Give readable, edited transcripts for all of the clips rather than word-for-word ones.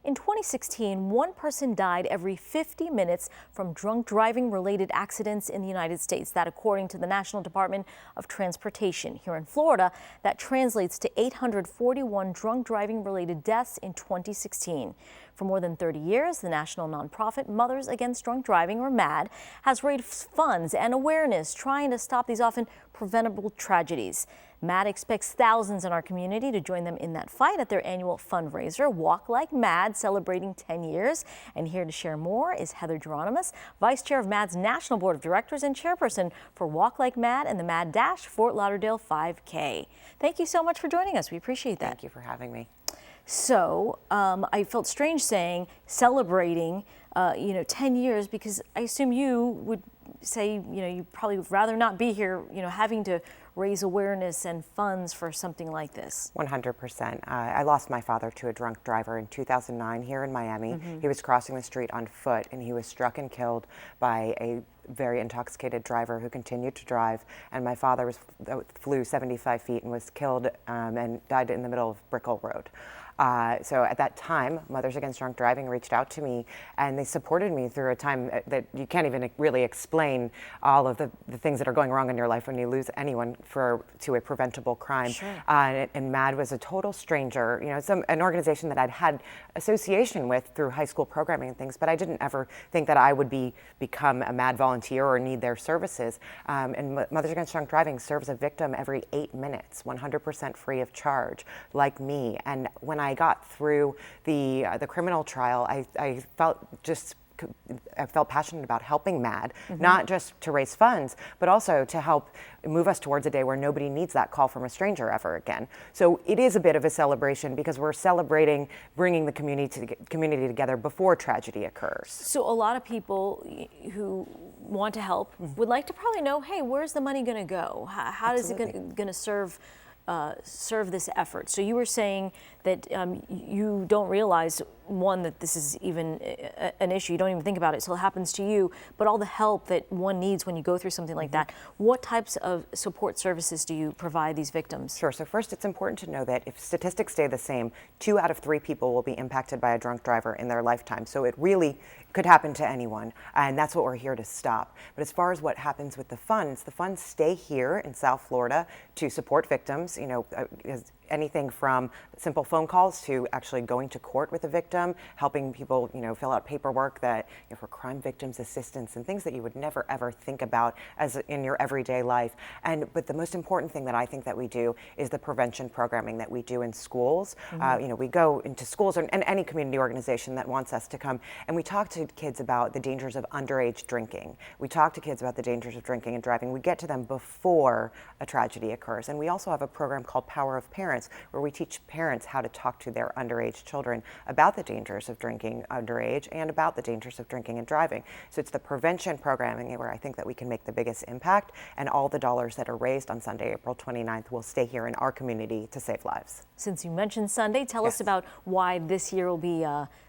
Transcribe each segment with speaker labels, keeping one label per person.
Speaker 1: In 2016, one person died every 50 minutes from drunk driving related accidents in the United States. That according to the National Department of Transportation. Here in Florida, that translates to 841 drunk driving related deaths in 2016. For more than 30 years, the national nonprofit Mothers Against Drunk Driving, or MADD, has raised funds and awareness trying to stop these often preventable tragedies. MADD expects thousands in our community to join them in that fight at their annual fundraiser, Walk Like MADD, celebrating 10 years. And here to share more is Heather Geronemus, Vice Chair of MADD's National Board of Directors and Chairperson for Walk Like MADD and the MADD Fort Lauderdale 5K. Thank you so much for joining us. We appreciate that.
Speaker 2: Thank you for having me.
Speaker 1: So I felt strange saying celebrating, 10 years, because I assume you would say, you probably would rather not be here, having to raise awareness and funds for something like this.
Speaker 2: 100%. I lost my father to a drunk driver in 2009 here in Miami. He was crossing the street on foot and he was struck and killed by a very intoxicated driver who continued to drive, and my father flew 75 feet and was killed and died in the middle of Brickell Road. So at that time, Mothers Against Drunk Driving reached out to me, and they supported me through a time that you can't even really explain, all of the things that are going wrong in your life when you lose anyone to a preventable crime.
Speaker 1: Sure.
Speaker 2: And MADD was a total stranger, an organization that I'd had association with through high school programming and things, but I didn't ever think that I would become a MADD volunteer or need their services. And Mothers Against Drunk Driving serves a victim every 8 minutes, 100% free of charge, like me. And when I got through the criminal trial, I felt passionate about helping MADD, not just to raise funds, but also to help move us towards a day where nobody needs that call from a stranger ever again. So it is a bit of a celebration because we're celebrating bringing the community together before tragedy occurs.
Speaker 1: So a lot of people who want to help would like to probably know, hey, where's the money going to go? How is it going to serve this effort? So you were saying that you don't realize, one, that this is even an issue. You don't even think about it till it happens to you, but all the help that one needs when you go through something like that. What types of support services do you provide these victims?
Speaker 2: Sure. So first, it's important to know that if statistics stay the same, 2 out of 3 people will be impacted by a drunk driver in their lifetime. So it really could happen to anyone, and that's what we're here to stop. But as far as what happens with the funds stay here in South Florida to support victims, anything from simple phone calls to actually going to court with a victim, helping people, fill out paperwork that for crime victims assistance and things that you would never ever think about as in your everyday life. But the most important thing that I think that we do is the prevention programming that we do in schools. We go into schools and any community organization that wants us to come, and we talk to kids about the dangers of underage drinking. We talk to kids about the dangers of drinking and driving. We get to them before a tragedy occurs. And we also have a program called Power of Parents, where we teach parents how to talk to their underage children about the dangers of drinking underage and about the dangers of drinking and driving. So it's the prevention programming where I think that we can make the biggest impact, and all the dollars that are raised on Sunday, April 29th, will stay here in our community to save lives.
Speaker 1: Since you mentioned Sunday, tell us about why this year will be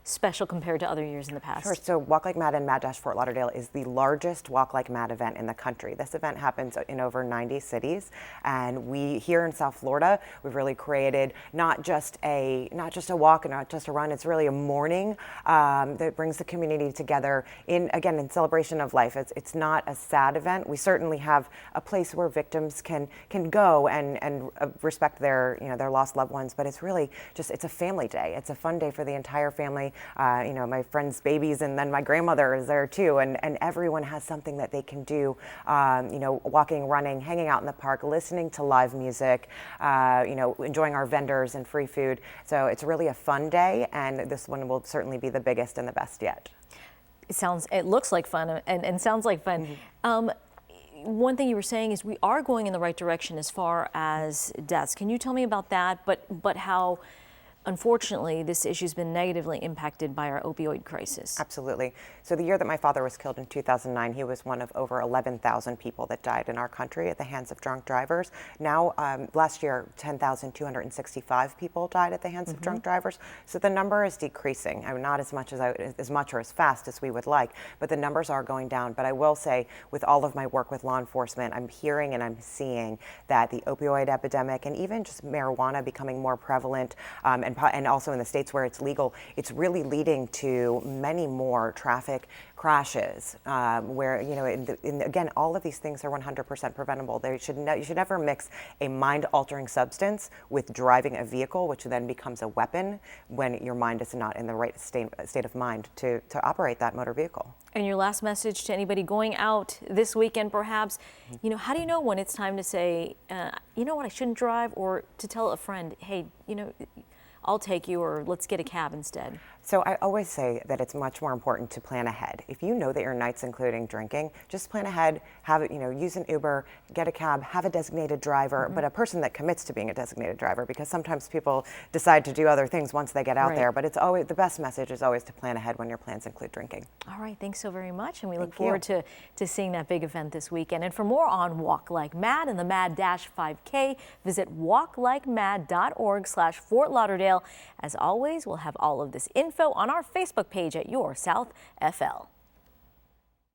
Speaker 1: special compared to other years in the past.
Speaker 2: Sure. So Walk Like MADD and MADD Fort Lauderdale is the largest Walk Like MADD event in the country. This event happens in over 90 cities, and we here in South Florida, we've really created not just a walk and not just a run. It's really a morning that brings the community together in celebration of life. It's not a sad event. We certainly have a place where victims can go and respect their lost loved ones, but it's really it's a family day. It's a fun day for the entire family. My friends' babies, and then my grandmother is there too, and everyone has something that they can do. Walking, running, hanging out in the park, listening to live music, enjoying our vendors and free food. So it's really a fun day, and this one will certainly be the biggest and the best yet.
Speaker 1: It looks like fun and sounds like fun. One thing you were saying is we are going in the right direction as far as deaths. Can you tell me about that, but how unfortunately, this issue has been negatively impacted by our opioid crisis?
Speaker 2: Absolutely. So the year that my father was killed in 2009, he was one of over 11,000 people that died in our country at the hands of drunk drivers. Now, last year, 10,265 people died at the hands of drunk drivers. So the number is decreasing. Not as much or as fast as we would like, but the numbers are going down. But I will say, with all of my work with law enforcement, I'm hearing and I'm seeing that the opioid epidemic and even just marijuana becoming more prevalent and and also in the states where it's legal, it's really leading to many more traffic crashes, where, you know, again, all of these things are 100% preventable. You should never mix a mind-altering substance with driving a vehicle, which then becomes a weapon when your mind is not in the right state of mind to operate that motor vehicle.
Speaker 1: And your last message to anybody going out this weekend, perhaps, you know, how do you know when it's time to say, you know what, I shouldn't drive, or to tell a friend, hey, you know, I'll take you, or let's get a cab instead?
Speaker 2: So I always say that it's much more important to plan ahead. If you know that your night's including drinking, just plan ahead, have it, you know, use an Uber, get a cab, have a designated driver, but a person that commits to being a designated driver, because sometimes people decide to do other things once they get out there. But it's always, the best message is always to plan ahead when your plans include drinking.
Speaker 1: All right, thanks so very much, and we look forward to seeing that big event this weekend. And for more on Walk Like MADD and the MADD-5K, visit walklikeMADD.org/Fort Lauderdale. As always, we'll have all of this info on our Facebook page at Your South FL.